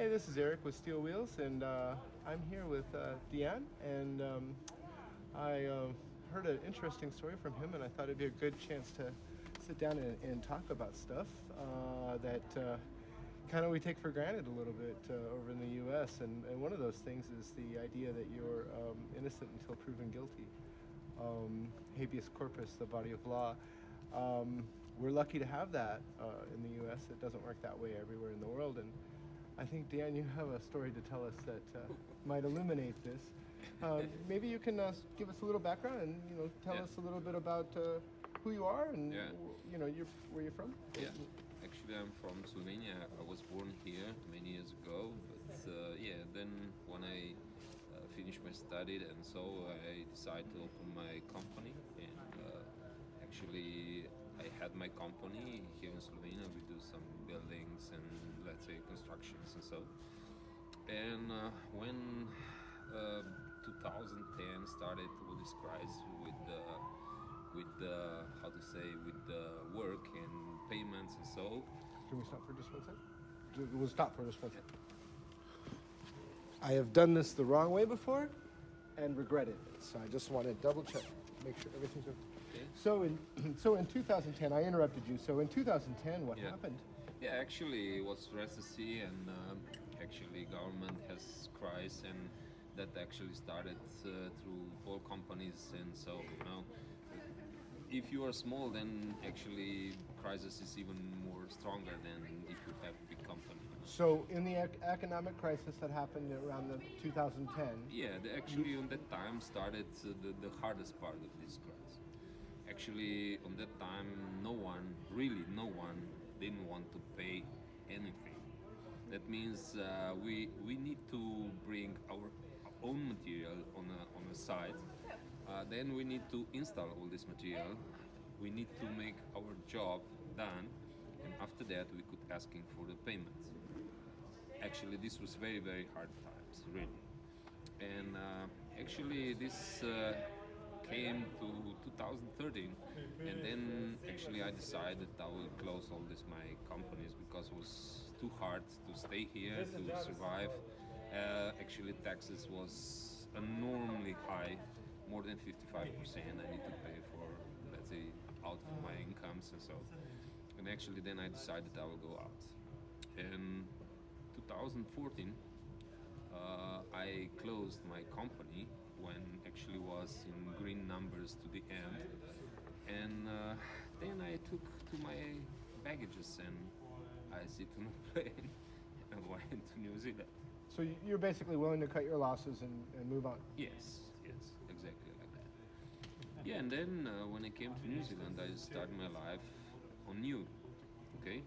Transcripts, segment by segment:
Hey, this is Eric with Steel Wheels, and I'm here with Dejan, and I heard an interesting story from him, and I thought it'd be a good chance to sit down and talk about stuff that kind of we take for granted a little bit over in the U.S., and one of those things is the idea that you're innocent until proven guilty. Habeas corpus, the body of law. We're lucky to have that in the U.S. It doesn't work that way everywhere in the world, and I think, Dan, you have a story to tell us that might illuminate this. Maybe you can give us a little background and tell Yeah. us a little bit about who you are and Yeah. where you're from. Yeah, actually, I'm from Slovenia. I was born here many years ago, but then when I finished my study and so I decided to open my company. And actually, I had my company here in Slovenia. We do some buildings and let's say constructions and so. And when 2010 started all this crisis with the how to say with the work and payments and so. Can we stop for just one second? We'll stop for just one second. I have done this the wrong way before and regretted it, so I just want to double check, make sure everything's okay. Okay. So in 2010, I interrupted you. So in 2010, what Yeah. happened? Yeah, actually, it was recession, and actually, government has crisis, and that actually started through all companies, and so if you are small, then actually crisis is even more stronger than if you have a big company. So in the economic crisis that happened around the 2010, Yeah, actually on that time started the hardest part of this crisis. Actually, on that time, really no one, didn't want to pay anything. That means we need to bring our own material on a site. Then we need to install all this material. We need to make our job done, and after that we could asking for the payments. Actually, this was very very hard times, really. And actually, this came to 2013, and then actually I decided I will close all this my companies because it was too hard to stay here to survive. Actually, taxes was enormously high, more than 55%. I need to pay for, let's say, out for my incomes and so. And actually, then I decided I will go out. In 2014, I closed my company when actually was in green numbers to the end, and then I took to my baggages and I sit on a plane and went to New Zealand. so you're basically willing to cut your losses and move on. Yes, exactly like that. Yeah, and then when I came to New Zealand, I started my life on new. Okay,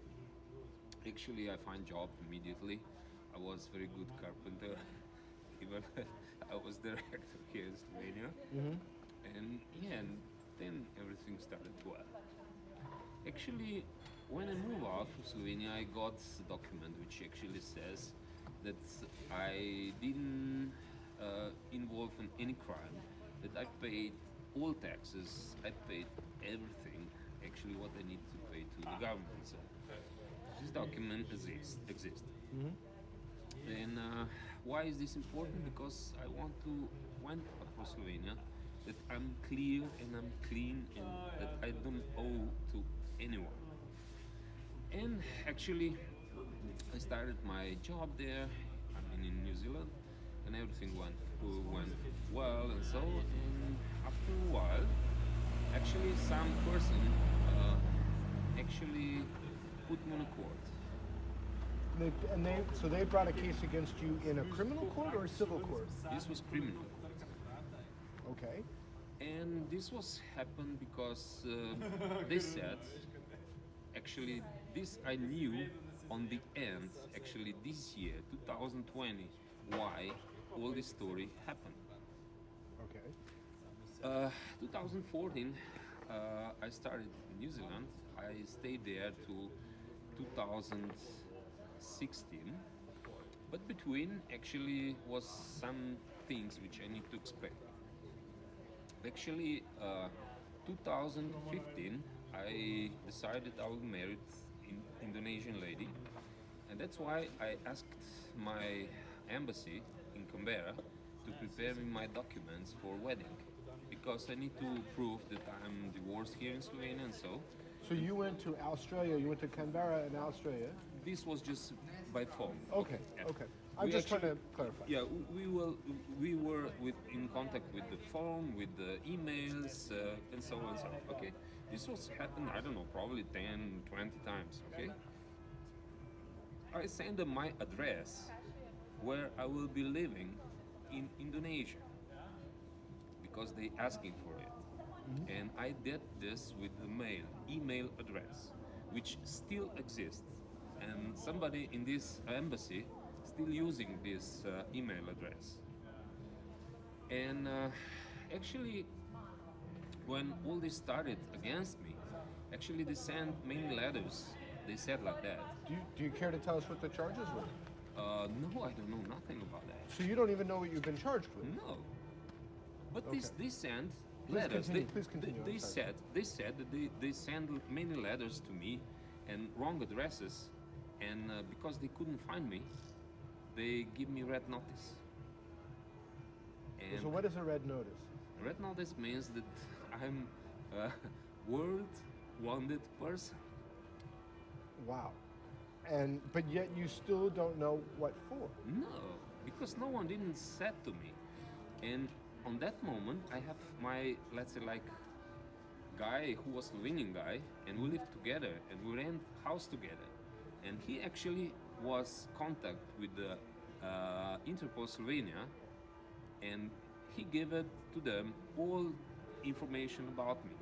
actually I find job immediately. I was very good carpenter. Even I was director here in Slovenia. And yeah, and then everything started well. Actually, when I moved out from Slovenia, I got a document which actually says that I didn't involve in any crime, that I paid all taxes, I paid everything, actually what I need to pay to the government. So this document exists. And why is this important? Because I want to went out for Slovenia that I'm clear and I'm clean and that I don't owe to anyone. And actually, I started my job there. I mean, in New Zealand, and everything went well and so. And after a while, actually, some person actually put me on a court. So they brought a case against you in a criminal court or a civil court? This was criminal. Okay. And this was happened because they said, actually, this I knew on the end, actually this year, 2020, why all this story happened. Okay. 2014, I started in New Zealand. I stayed there till 2016. But between actually was some things which I need to explain. Actually, 2015, I decided I will marry an Indonesian lady, And that's why I asked my embassy in Canberra to prepare me my documents for wedding, because I need to prove that I'm divorced here in Slovenia, and so So you went to Australia, you went to Canberra in Australia. this was just by phone. Okay, Yeah. okay. I'm We just trying to actually- clarify. Yeah, we were in contact with the phone, with the emails, and so on and so on. Okay, this was happened, I don't know, probably 10, 20 times. Okay, I sent them my address where I will be living in Indonesia because they asking for it. And I did this with the email address, which still exists. And somebody in this embassy still using this email address. And actually, when all this started against me, actually they sent many letters. They said like that. Do you care to tell us what the charges were? No, I don't know nothing about that. So you don't even know what you've been charged with? No. But Okay. they sent Please letters. continue, please continue, I'm sorry. They said that they sent many letters to me and wrong addresses, and because they couldn't find me, they give me red notice. And So what is a red notice? red notice means that I'm a world wanted person. Wow. But yet you still don't know what for. No, because no one didn't said to me. And on that moment, I have my, let's say, like, guy who was Slovenian guy, and we lived together, and we rent house together. And he actually was contact with the Interpol Slovenia, and he gave it to them all information about me.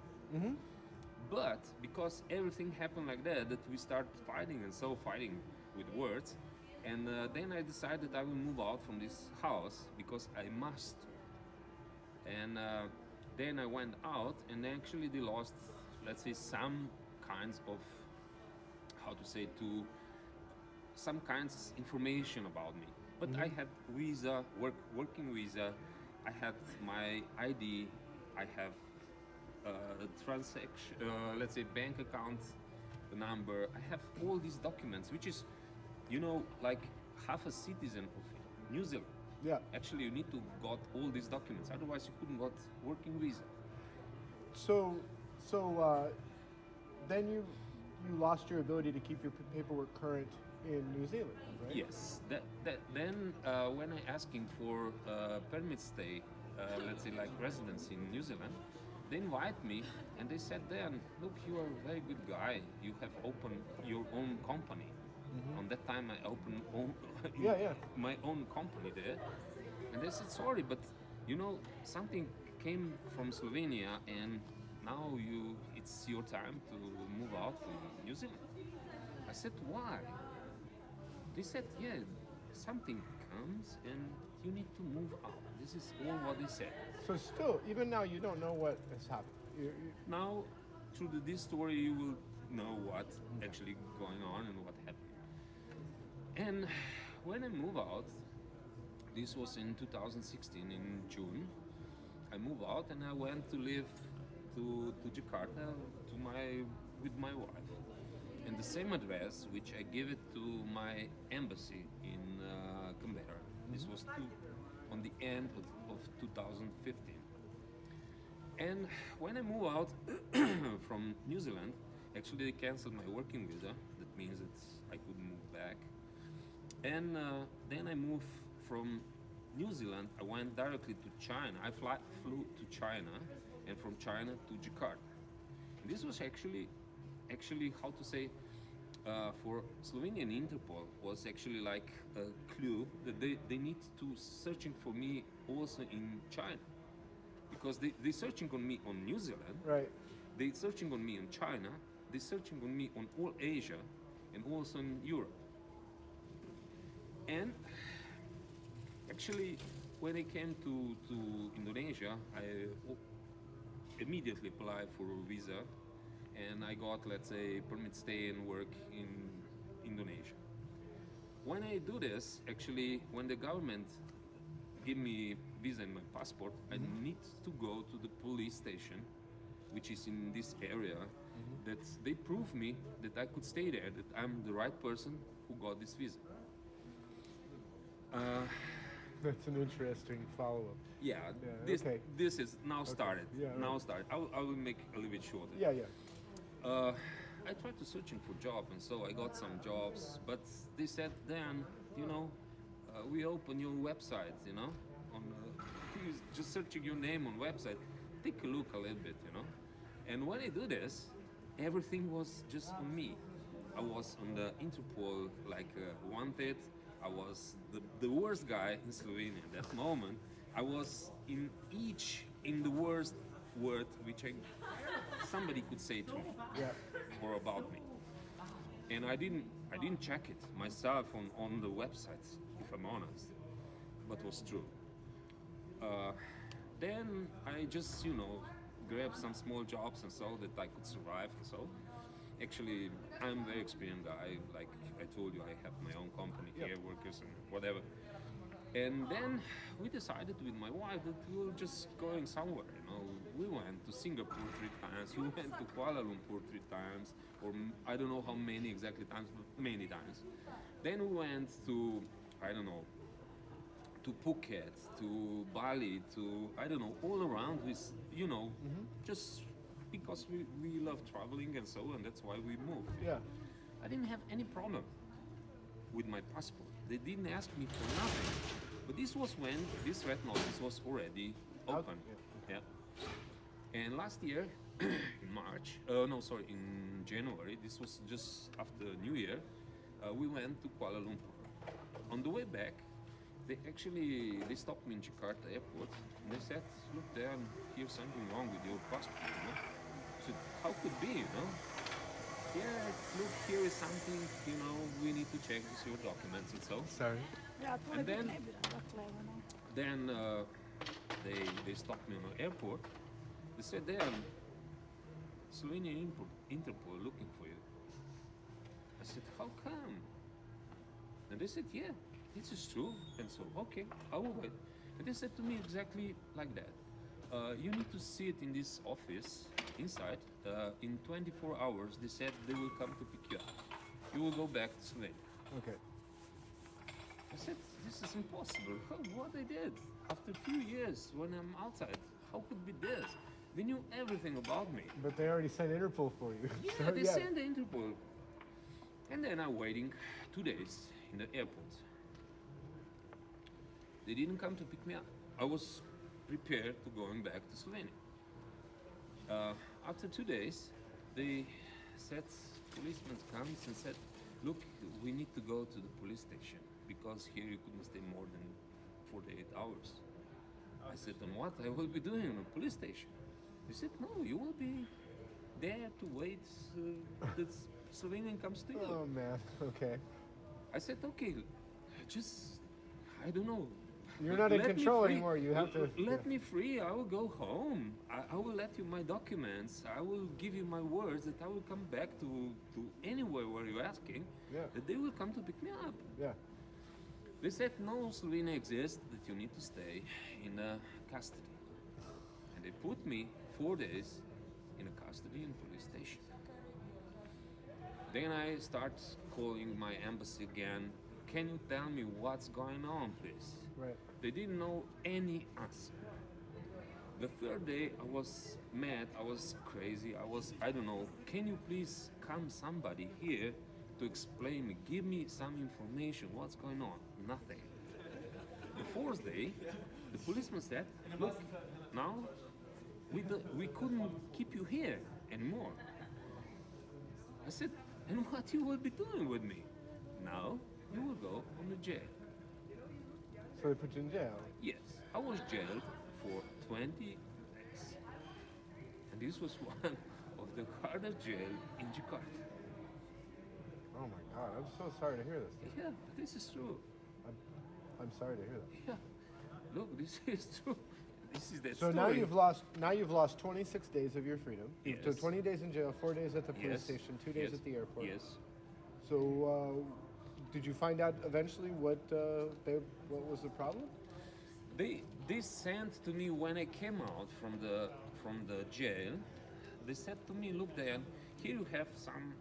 But because everything happened like that we start fighting, and so fighting with words, and then I decided I will move out from this house because I must. And then I went out, and actually they lost, let's say, some kinds of, how to say, to some kinds information about me. But I had visa, working visa, I had my ID, I have transaction, let's say, bank account number. I have all these documents, which is, like half a citizen of New Zealand. Yeah. Actually, you need to got all these documents, otherwise you couldn't got working visa. So then you lost your ability to keep your paperwork current in New Zealand, right? Yes. Then when I asking for permit stay, let's say like residence in New Zealand, they invite me and they said, Dan, look, you are a very good guy. You have opened your own company. On that time, I opened my own company there. And they said, sorry, but something came from Slovenia, and now it's your time to move out from New Zealand. I said, why? They said, yeah, something comes and you need to move out. This is all what they said. So still, even now, you don't know what has happened. Now, through this story, you will know what actually going on and what happened. And when I moved out, this was in 2016 in June. I moved out and I went to live to Jakarta with my wife. And the same address which I gave it to my embassy in Canberra. This was on the end of 2015. And when I moved out from New Zealand, actually they canceled my working visa. That means that I couldn't move back. And then I moved from New Zealand. I went directly to China. I flew to China, and from China to Jakarta. And this was actually how to say, for Slovenian Interpol was actually like a clue that they need to searching for me also in China, because they searching on me on New Zealand, Right. they searching on me in China, they searching on me on all Asia, and also in Europe. And actually, when I came to Indonesia, I immediately applied for a visa, and I got, let's say, permit stay and work in Indonesia. When I do this, actually, when the government give me visa and my passport, I need to go to the police station which is in this area, that they prove me that I could stay there, that I'm the right person who got this visa. That's an interesting follow-up. Yeah, Yeah, this okay. this is now started. Yeah, now right. started. I will make a little bit shorter. Yeah, yeah. I tried to searching for job, and so I got some jobs, but they said, Dan, we open your website, on you just searching your name on website. Take a look a little bit, And when I do this, everything was just on me. I was on the Interpol wanted. I was the worst guy in Slovenia at that moment. I was in the worst word which somebody could say to me Yeah. or about me. And I didn't check it myself on the website, if I'm honest, but it was true. Then I just grabbed some small jobs and so that I could survive. And so actually I'm a very experienced guy. Like I told you, I have my own company here, workers and whatever. And then we decided with my wife that we were just going somewhere. We went to Singapore 3 times. We went to Kuala Lumpur 3 times, or I don't know how many exactly times, but many times. Then we went to, I don't know, to Phuket, to Bali, to I don't know, all around with just because we love traveling and so, and that's why we moved. Yeah. I didn't have any problem with my passport. They didn't ask me for nothing. But this was when this red notice was already open. Yeah. And last year, in March, in January, this was just after New Year, we went to Kuala Lumpur. On the way back, they stopped me in Jakarta airport and they said, look, here's something wrong with your passport, So how could be, Yeah, look, here is something, we need to check this, your documents and so. Sorry. And then they stopped me on the airport. They said, Slovenian Interpol looking for you. I said, how come? And they said, yeah, this is true. And so, okay, I will wait. And they said to me exactly like that. You need to see it in this office inside. In 24 hours, they said they will come to pick you up. You will go back to Slovenia. Okay. I said, this is impossible. What I did after a few years when I'm outside, how could be this? They knew everything about me. But they already sent Interpol for you. Yeah, they sent the Interpol. And then I'm waiting 2 days in the airport. They didn't come to pick me up. I was prepared to going back to Slovenia. After 2 days, they said, policeman comes and said, look, we need to go to the police station because here you couldn't stay more than 48 hours. I said, and what I will be doing in a police station? They said, no, you will be there to wait that Slovenian comes to you. Oh man, okay. I said, okay, just, I don't know. You're not in control anymore. You have to let me free. I will go home. I will let you my documents. I will give you my words that I will come back to anywhere where you're asking. Yeah. That they will come to pick me up. Yeah. They said no, Slovenia exists. That you need to stay in custody. And they put me 4 days in a custody in police station. Then I start calling my embassy again. Can you tell me what's going on, please? Right. They didn't know any answer. The third day, I was mad, I was crazy, I don't know. Can you please come somebody here to explain me, give me some information, what's going on? Nothing. The fourth day, the policeman said, look, now we couldn't keep you here anymore. I said, and what you will be doing with me? Now you will go on the jail. So they put you in jail? Yes, I was jailed for 20 days. And this was one of the hardest jail in Jakarta. Oh my God, I'm so sorry to hear this. Yeah, this is true. I'm sorry to hear that. Yeah, look, this is true. This is that So story. now you've lost 26 days of your freedom. Yes. So 20 days in jail, 4 days at the police Yes. station, 2 days Yes. at the airport. Yes. So did you find out eventually what was the problem? They sent to me when I came out from the jail. they said to me, look, Dan, here you have some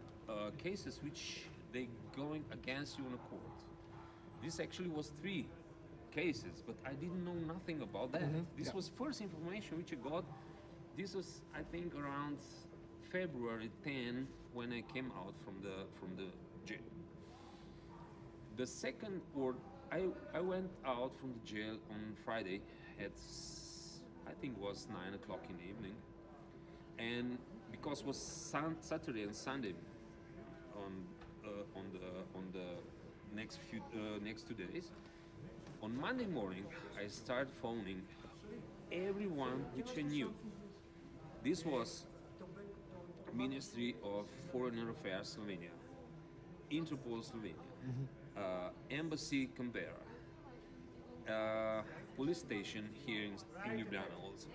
cases which they going against you in a court. This actually was 3 cases, but I didn't know nothing about that. This Yeah. was first information which I got. This was, I think, around February 10 when I came out from the jail. The second, or I went out from the jail on Friday at I think was 9 o'clock in the evening, and because it was Saturday and Sunday on the next 2 days. On Monday morning, I started phoning everyone which I knew. This was Ministry of Foreign Affairs Slovenia, Interpol Slovenia, Embassy Canberra, police station here in Ljubljana also.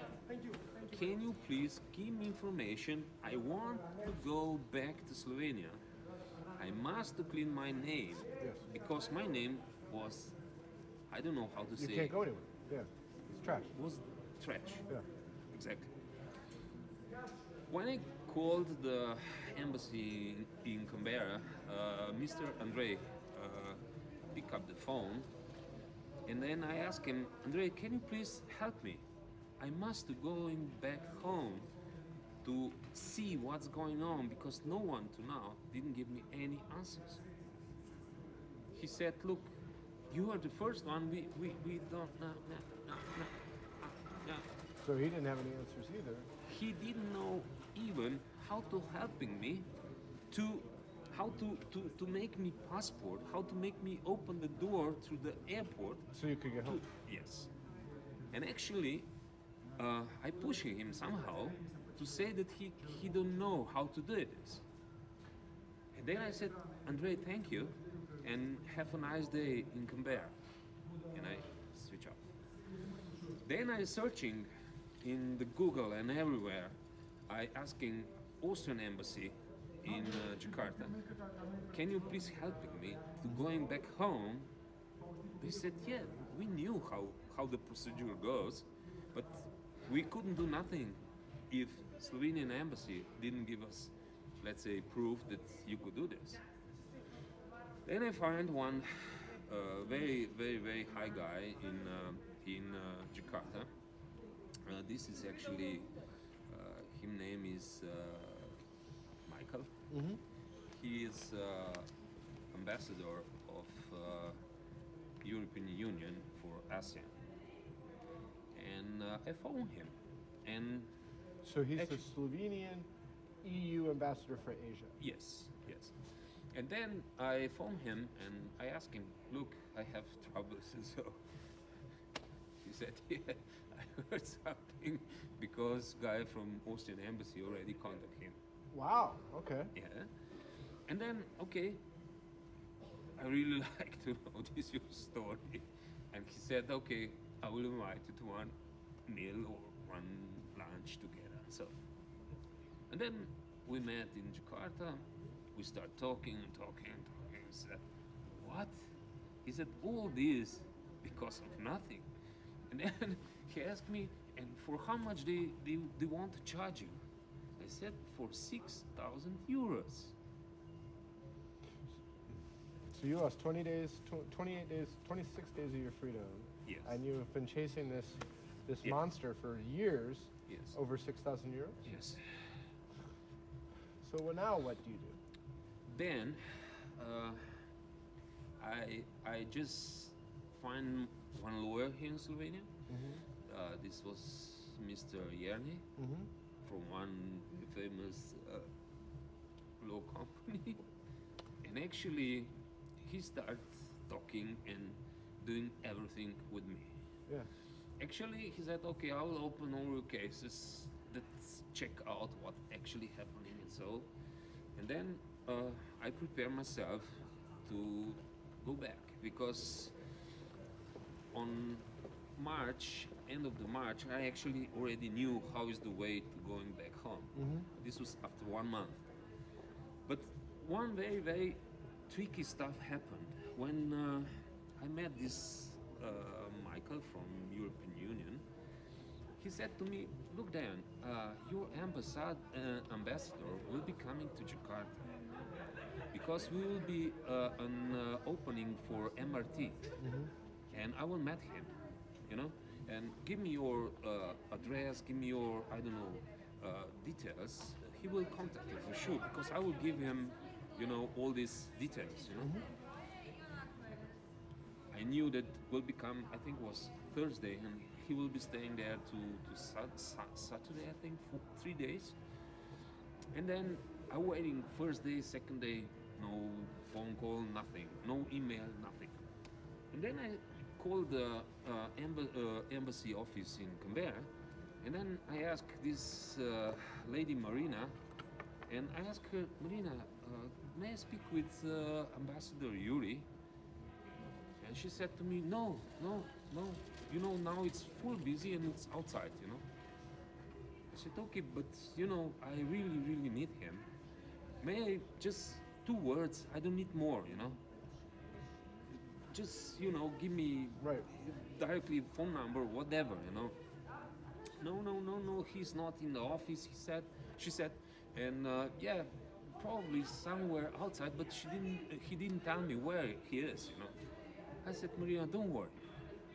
Can you please give me information? I want to go back to Slovenia. I must to clean my name, Yes. because my name was, I don't know how to You say, can't go anywhere. Yeah. It's trash. was trash. Yeah. Exactly. When I called the embassy in Canberra, Mr. Andrei picked up the phone, and then I asked him, Andrei, can you please help me? I must going back home to see what's going on, because no one to now didn't give me any answers. He said, look, you are the first one, we don't know. So he didn't have any answers either. He didn't know even how to helping me to how to make me passport, how to make me open the door through the airport. So you could get home. Yes. And actually, I pushing him somehow to say that he don't know how to do this. And then I said, Andrei, thank you, and have a nice day in Canberra. And I switch off. Then I searching in the Google and everywhere. I asking Austrian embassy in Jakarta, can you please helping me to going back home? They said, yeah, we knew how the procedure goes, but we couldn't do nothing if Slovenian embassy didn't give us, let's say, proof that you could do this. Then I find one very, very, very high guy in Jakarta. This is actually, his name is Michael. He is ambassador of European Union for ASEAN. And I phoned him. And So he's the Slovenian EU ambassador for Asia. yes, yes. And then I phoned him and I asked him, look, I have troubles. And so he said, yeah, I heard something because guy from Austrian embassy already contacted him. Wow. Okay. Yeah. And then, okay, I really like to know this your story. And he said, okay, I will invite you to one meal or one lunch together. So, and then we met in Jakarta. We start talking and talking and talking. He said, what? He said, all this because of nothing. And then he asked me, and for how much they want to charge you? I said, for 6,000 euros. So you lost 20 days, 28 days, 26 days of your freedom. Yes. And you have been chasing this Yeah. monster for years. Yes. Over 6,000 euros. Yes. So now what do you do? Then I just find one lawyer here in Slovenia. This was Mr. Jerny from one famous law company. And actually, he started talking and doing everything with me. Yeah. Actually, he said, okay, I will open all your cases. Let's check out what actually happening and so. And then I prepare myself to go back because on March, end of the March, I actually already knew how is the way to going back home. This was after 1 month. But one very, very tricky stuff happened when I met this Michael from European Union. he said to me, "Look, Dan, your ambassador will be coming to Jakarta because we will be an opening for MRT, and I will meet him, you know, and give me your address, give me your I don't know details. He will contact you for sure because I will give him, you know, all these details, you know." I knew that will become, I think it was Thursday, and he will be staying there to Saturday, I think, for 3 days. And then I waiting first day, second day, no phone call, nothing, no email, nothing. And then I called the embassy office in Canberra, and then I asked this lady Marina, and I asked her, Marina, may I speak with Ambassador Yuri? And she said to me, no, no, no. You know, now it's full busy and it's outside, you know. I said, okay, but you know, I really, really need him. May I just 2 words? I don't need more, you know. Just, you know, give me Right. directly phone number, whatever, you know. No, no, no, no, he's not in the office, she said. And yeah, probably somewhere outside, but he didn't tell me where he is, you know. I said, Maria, don't worry.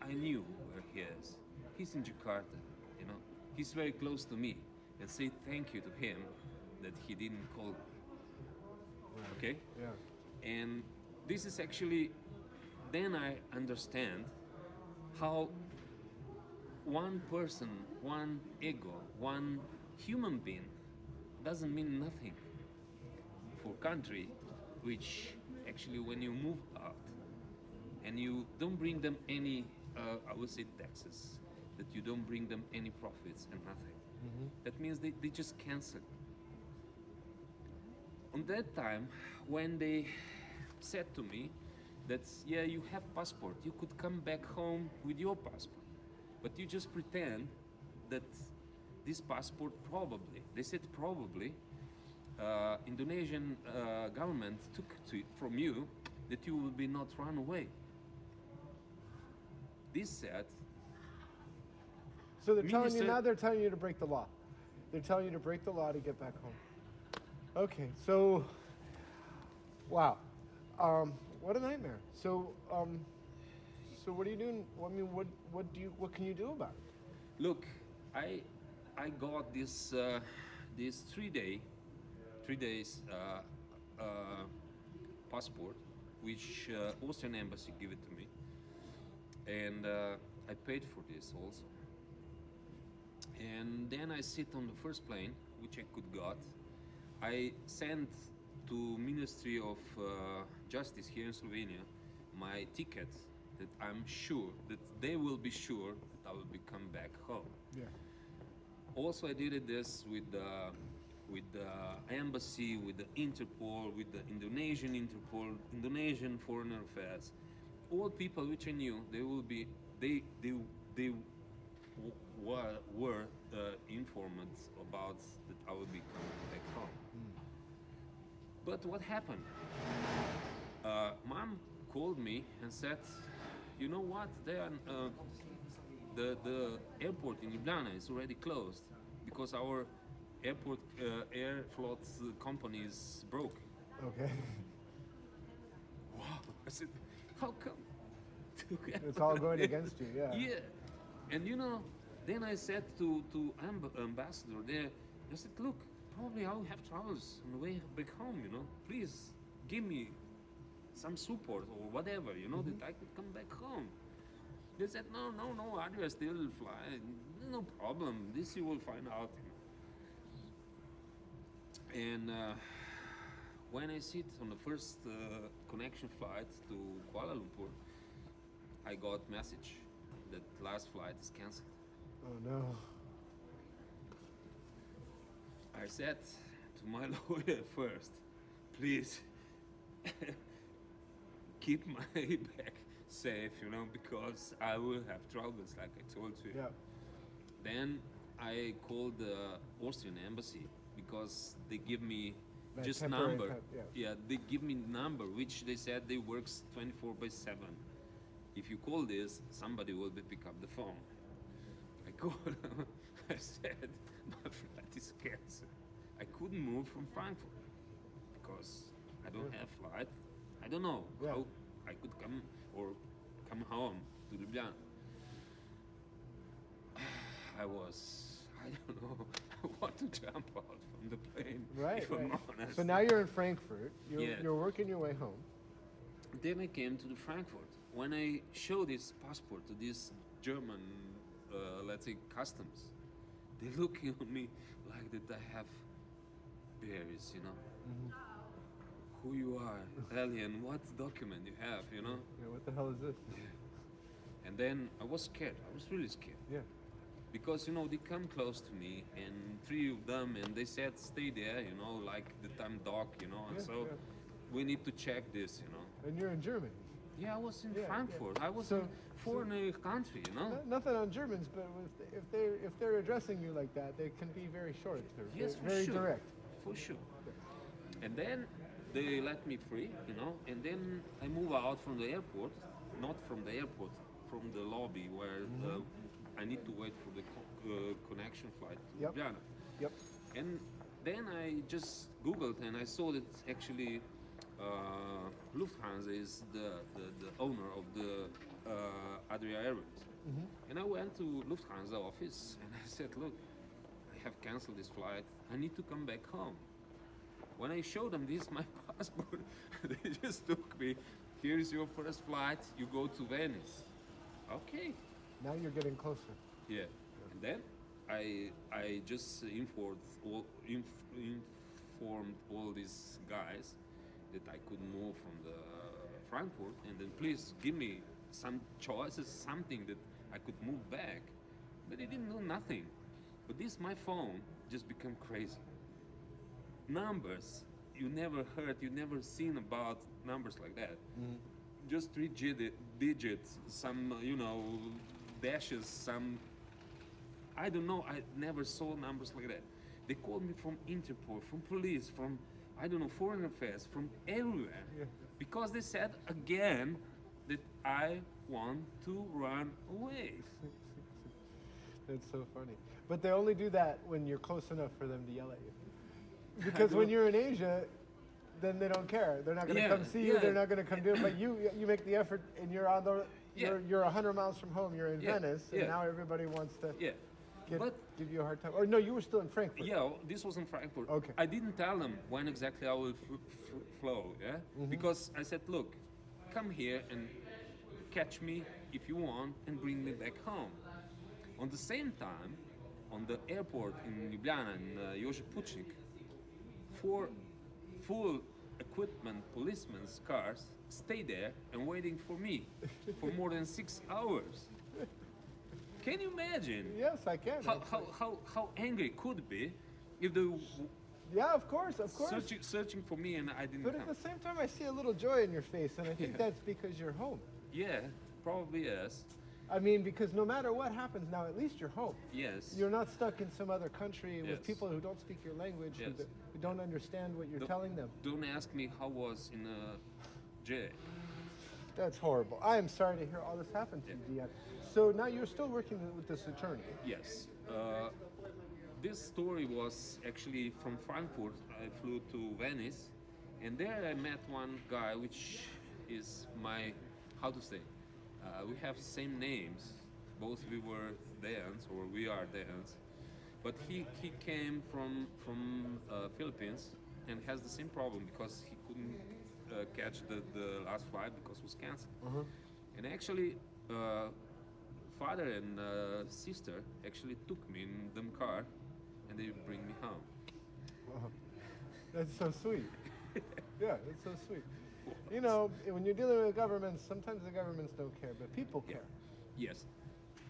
I knew where he is. He's in Jakarta, you know. He's very close to me. And say thank you to him that he didn't call me. Okay? Yeah. And this is actually, then I understand how one person, one ego, one human being doesn't mean nothing for country, which actually when you move out, and you don't bring them any, I would say taxes, that you don't bring them any profits and nothing. That means they just cancel. On that time, when they said to me that, yeah, you have passport, you could come back home with your passport, but you just pretend that this passport probably, they said probably, Indonesian government took it from you, that you will be not run away. This said, So they're telling you Minister- now. They're telling you to break the law. They're telling you to break the law to get back home. Okay. So, wow, what a nightmare. So, so what are you doing? I mean, what can you do about it? look, I got this 3 days passport, which Austrian embassy gave it to me, and I paid for this also. And then I sit on the first plane, which I could got. I sent to Ministry of Justice here in Slovenia my ticket that I'm sure that they will be sure that I will be come back home. Yeah. Also, I did this with the embassy, with the Interpol, with the Indonesian Interpol, Indonesian Foreign Affairs. All people which I knew, they were informed about that I would be coming back home. But what happened? Mom called me and said, you know what? The airport in Ljubljana is already closed because our airport air float company is broke. Okay. Wow. I said, how come? It's all going against you. Yeah. Yeah. And you know, then I said to ambassador there, I said, look, probably I'll have troubles on the way back home, you know. Please give me some support or whatever, you know, that I could come back home. They said, no, Adria still fly, no problem. This you will find out. And when I sit on the first connection flight to Kuala Lumpur, I got message that last flight is cancelled. Oh no. I said to my lawyer first, please keep my bag safe, you know, because I will have troubles, like I told you. Yeah. Then I called the Austrian embassy because they give me That just temporary number. yeah. They give me number, which they said they works 24/7. If you call this, somebody will be pick up the phone. I called him. I said, my flight is canceled. I couldn't move from Frankfurt because I don't have flight. I don't know how I could come home to Ljubljana. I don't know, I want to jump out from the plane. Right, if I'm right. honest. So now you're in Frankfurt. Yeah. You're working your way home. Then I came to the Frankfurt. When I showed this passport to this German, let's say, customs, they looking on me like that I have berries, you know. Mm-hmm. Who you are, alien? What document you have, you know? Yeah, what the hell is this? And then I was scared. I was really scared. Yeah. Because, you know, they come close to me, and three of them, and they said, stay there, you know, like the time dock, you know, and so we need to check this, you know. And you're in Germany. Yeah, I was in Yeah, Frankfurt. yeah. I was So- in foreign country, you know. Nothing on Germans, but if they're addressing you like that, they can be very short. Yes, for very sure. direct. For sure. And then they let me free, you know, and then I move out from the airport, not from the airport, from the lobby where I need to wait for the connection flight to Yep. Ljubljana. Yep. And then I just Googled and I saw that actually Lufthansa is the owner of the Adria Airways. And I went to Lufthansa office and I said, look, I have canceled this flight. I need to come back home. When I showed them this, my passport, they just took me. Here's your first flight. You go to Venice. Okay. Now you're getting closer. Yeah. And then I just informed all these guys that I could move from the Frankfurt, and then please give me some choices, something that I could move back. But they didn't do nothing. But this, my phone, just became crazy. Numbers you never heard, you never seen about numbers like that. Just three digits, some dashes, some I don't know. I never saw numbers like that. They called me from Interpol, from police, from I don't know, foreign affairs, from everywhere, because they said again that I want to run away. That's so funny. But they only do that when you're close enough for them to yell at you. Because when you're in Asia, then they don't care. They're not going to come see you. They're not going to come do it. But you make the effort, and you're on the. You're 100 miles from home. You're in Venice, and now everybody wants to give you a hard time. Or no, you were still in Frankfurt. Yeah, this was in Frankfurt. Okay. I didn't tell them when exactly I will flow. Yeah, because I said, look, come here and catch me if you want, and bring me back home. On the same time, on the airport in Ljubljana, in Jože Pučnik, 4 full equipment policemen's cars stay there and waiting for me for more than 6 hours. Can you imagine? Yes, I can. How angry it could be if they Yeah, of course. searching for me and I didn't But come. at the same time, I see a little joy in your face, and I think that's because you're home. Yeah, probably yes. I mean, because no matter what happens now, at least you're home. Yes. You're not stuck in some other country with Yes. people who don't speak your language, Yes. who don't understand what you're telling them. Don't ask me how was in jail. That's horrible. I am sorry to hear all this happened to you, Dejan. So now you're still working with this attorney. Yes. This story was actually from Frankfurt. I flew to Venice, and there I met one guy, which is my, how to say, we have same names. Both we were Dejans, or we are Dejans, but he came from Philippines and has the same problem because he couldn't catch the last flight because it was canceled. And actually, father and sister actually took me in them car, and they bring me home. Wow. That's so sweet. Yeah, that's so sweet. You know, when you're dealing with governments, sometimes the governments don't care, but people care. Yes.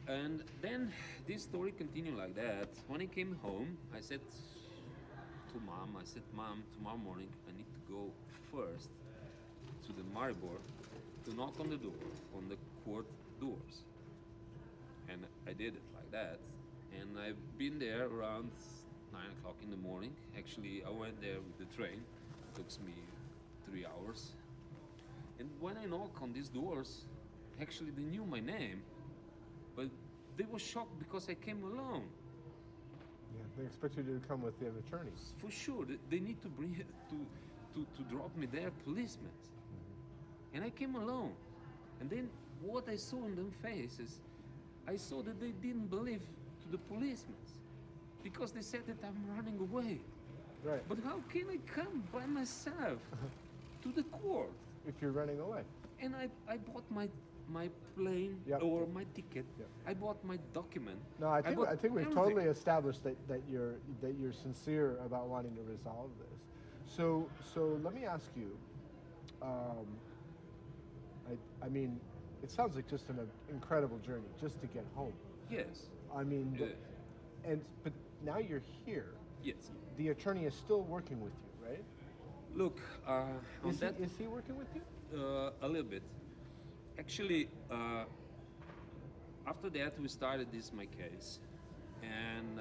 And then this story continued like that. When I came home, I said to Mom, Mom, tomorrow morning I need to go first to the Maribor to knock on the door, on the court doors. And I did it like that. And I've been there around 9 o'clock in the morning. Actually, I went there with the train. It took me 3 hours. And when I knock on these doors, actually they knew my name, but they were shocked because I came alone. Yeah, they expect you to come with an attorney. For sure, they need to bring it to drop me there, policemen. And I came alone. And then what I saw in their faces, I saw that they didn't believe to the policemen because they said that I'm running away. Right. But how can I come by myself to the court? If you're running away. And I bought my plane Yep. or my ticket. Yep. I bought my document. No, I think bought we've everything. totally established that you're sincere about wanting to resolve this. So let me ask you. I mean, it sounds like just an incredible journey just to get home. Yes. I mean, but now you're here. Yes. The attorney is still working with you, right? Look, Is he working with you? A little bit. Actually, after that we started my case, and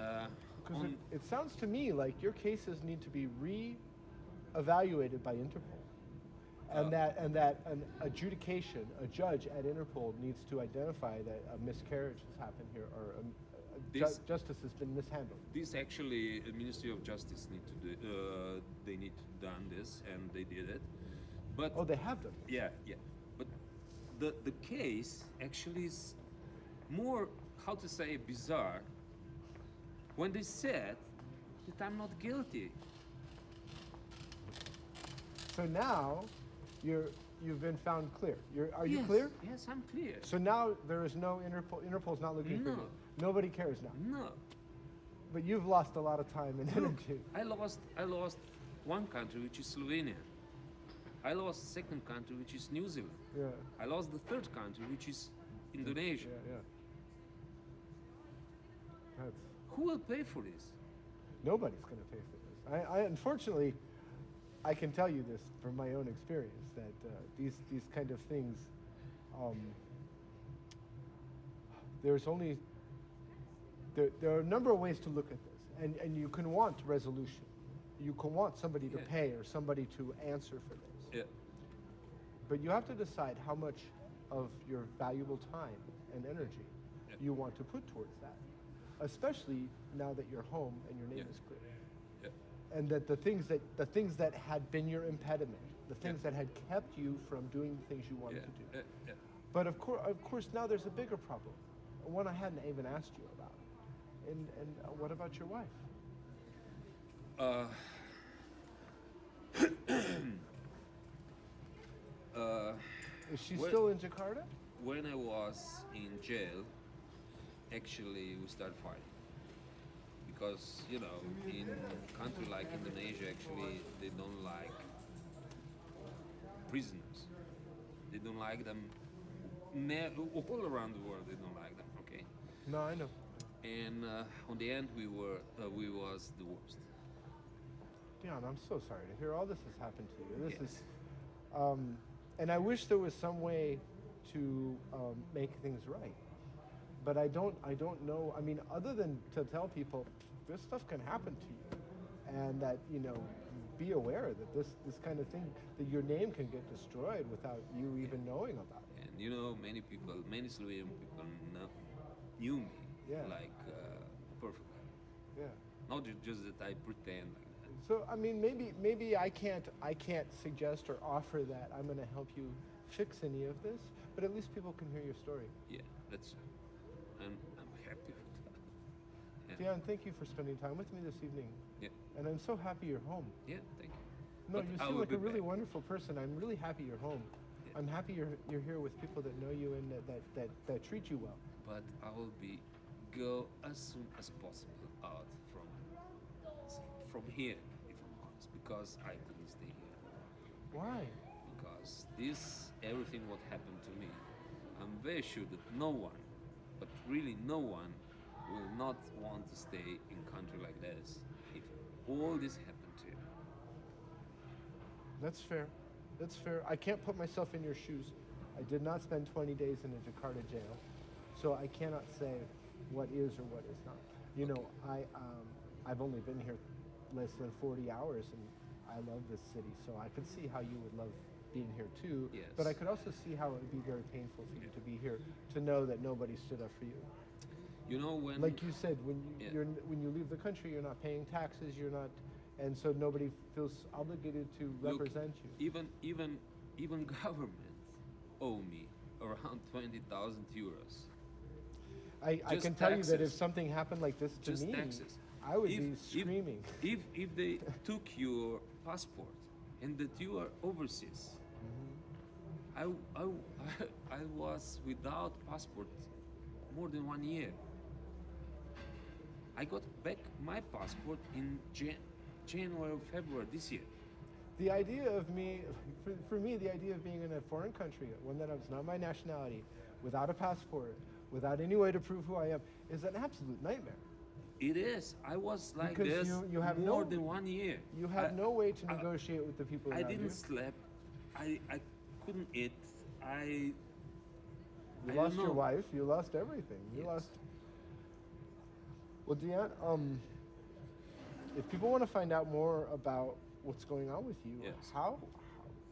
Because it sounds to me like your cases need to be re-evaluated by Interpol, and that an adjudication, a judge at Interpol needs to identify that a miscarriage has happened here or justice has been mishandled. this actually, the Ministry of Justice need to do. They need to done this, and they did it. But Oh, they have them. yeah. But the case actually is more, how to say, bizarre. When they said that I'm not guilty. So now you've been found clear. Are you Yes, clear? Yes, I'm clear. So now there is no Interpol. Interpol's not looking for No. you. Nobody cares now. No. But you've lost a lot of time and energy. I lost one country, which is Slovenia. I lost second country, which is New Zealand. Yeah. I lost the third country, which is Indonesia. Yeah. That's, Who will pay for this? nobody's going to pay for this. I unfortunately, I can tell you this from my own experience that these kind of things, there's only there are a number of ways to look at this, and you can want resolution. You can want somebody to Yeah. pay or somebody to answer for this. Yeah. But you have to decide how much of your valuable time and energy Yeah. you want to put towards that, especially now that you're home and your name Yeah. is clear, Yeah. and that the things that had been your impediment, the things Yeah. that had kept you from doing the things you wanted Yeah. to do. Yeah. But of course, now there's a bigger problem, one I hadn't even asked you about. And what about your wife? Is she Well- still in Jakarta? When I was in jail, actually we started fighting. Because, in a country like Indonesia, actually, they don't like prisoners. They don't like them. All around the world, they don't like them, okay? No, I know. And on the end, we was the worst. Dejan, I'm so sorry to hear all this has happened to you. This Yes. is, and I wish there was some way to make things right. But I don't know. I mean, other than to tell people this stuff can happen to you, and that be aware that this kind of thing, that your name can get destroyed without you even knowing about it. And many people, many Slovenian people knew me Yeah. like perfect. Yeah. Not just that I pretend like that. So I mean, maybe I can't suggest or offer that I'm going to help you fix any of this, but at least people can hear your story. Yeah, that's. I'm happy with that. Yeah. Dejan, thank you for spending time with me this evening. Yeah. And I'm so happy you're home. Yeah, thank you. No, But you I seem will like a be really back. wonderful person. I'm really happy you're home. Yeah. I'm happy you're here with people that know you and that treat you well. But I will go as soon as possible out from here, if I'm honest, because I couldn't stay here. Why? Because everything what happened to me, I'm very sure that no one, but really no one, will not want to stay in a country like this if all this happened to you. That's fair. That's fair. I can't put myself in your shoes. I did not spend 20 days in a Jakarta jail, so I cannot say what is or what is not. I've only been here less than 40 hours, and I love this city, so I could see how you would love being here too. Yes. But I could also see how it would be very painful for you to be here, to know that nobody stood up for you. You know when Like you said, Yeah. when you leave the country, you're not paying taxes. You're not, and so nobody feels obligated to look, represent you. even government owe me around 20,000 euros. I Just can tell you that if taxes. something happened like this to Just me, taxes. I would If- be if- screaming. If they took your passport and that you are overseas, I, I, I was without passport more than 1 year. I got back my passport in January or February this year. The idea of me, for me, the idea of being in a foreign country, one that was not my nationality, without a passport, without any way to prove who I am, is an absolute nightmare. It is. I was like Because this you have more no- than 1 year. You have I- no way to I- negotiate with the people I around didn't you. sleep. I couldn't eat. You I lost don't your know. wife. You lost everything. You Yes. lost. Well, Dejan, if people want to find out more about what's going on with you, Yes. how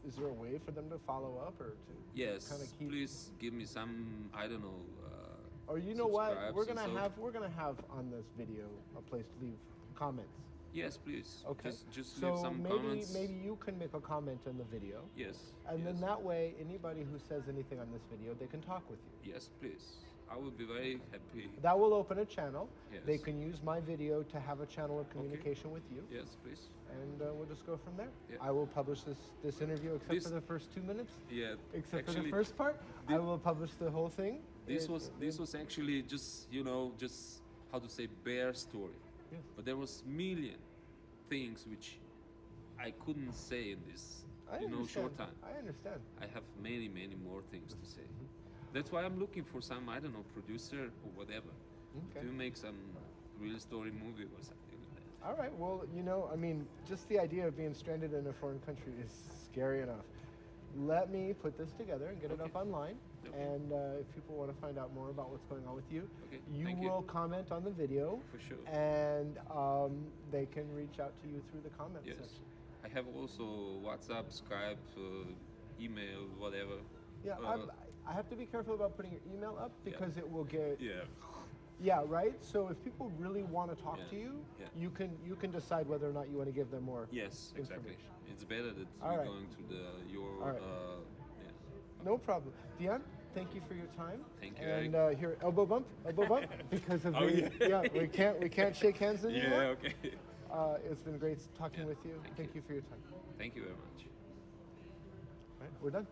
is there a way for them to follow up or to Yes, kind of keep? please give me some. I don't know. Or you know what? subscribes We're and gonna so. we're gonna have on this video a place to leave comments. Yes, please. Okay. Just so leave some maybe comments. maybe you can make a comment on the video, Yes. and yes. then that way anybody who says anything on this video, they can talk with you. Yes, please. I will be very happy. That will open a channel. They Yes. can use my video to have a channel of communication with you, Yes, please. and we'll just go from there. Yeah. I will publish this interview except This- for the first 2 minutes. Yeah. Except for the actually, first part, I thi- will publish the whole thing. This It- was actually just just how to say bare story. Yes. But there was million things which I couldn't say in this I short understand. time. I understand. I have many more things to say. That's why I'm looking for some I don't know producer or whatever Okay. to make some real story movie or something like that. All right. Well, I mean, just the idea of being stranded in a foreign country is scary enough. Let me put this together and get it Okay. up online. Okay. And if people want to find out more about what's going on with you, Okay, you thank you. will comment on the video, For sure. and they can reach out to you through the comments Yes. section. I have also WhatsApp, Skype, email, whatever. Yeah, I have to be careful about putting your email up because it will get. Yeah. Yeah, right. So if people really want to talk Yeah. to you, Yeah. you can decide whether or not you want to give them more. Yes, exactly. Information. It's better that All we're right. going to your All right. yeah. No problem. Dejan, thank you for your time. Thank you, And Eric. here, elbow bump, because of Oh, the yeah. we can't shake hands anymore. Yeah, okay. It's been great talking Yeah, with you. thank Thank you. you for your time. Thank you very much. All right, we're done.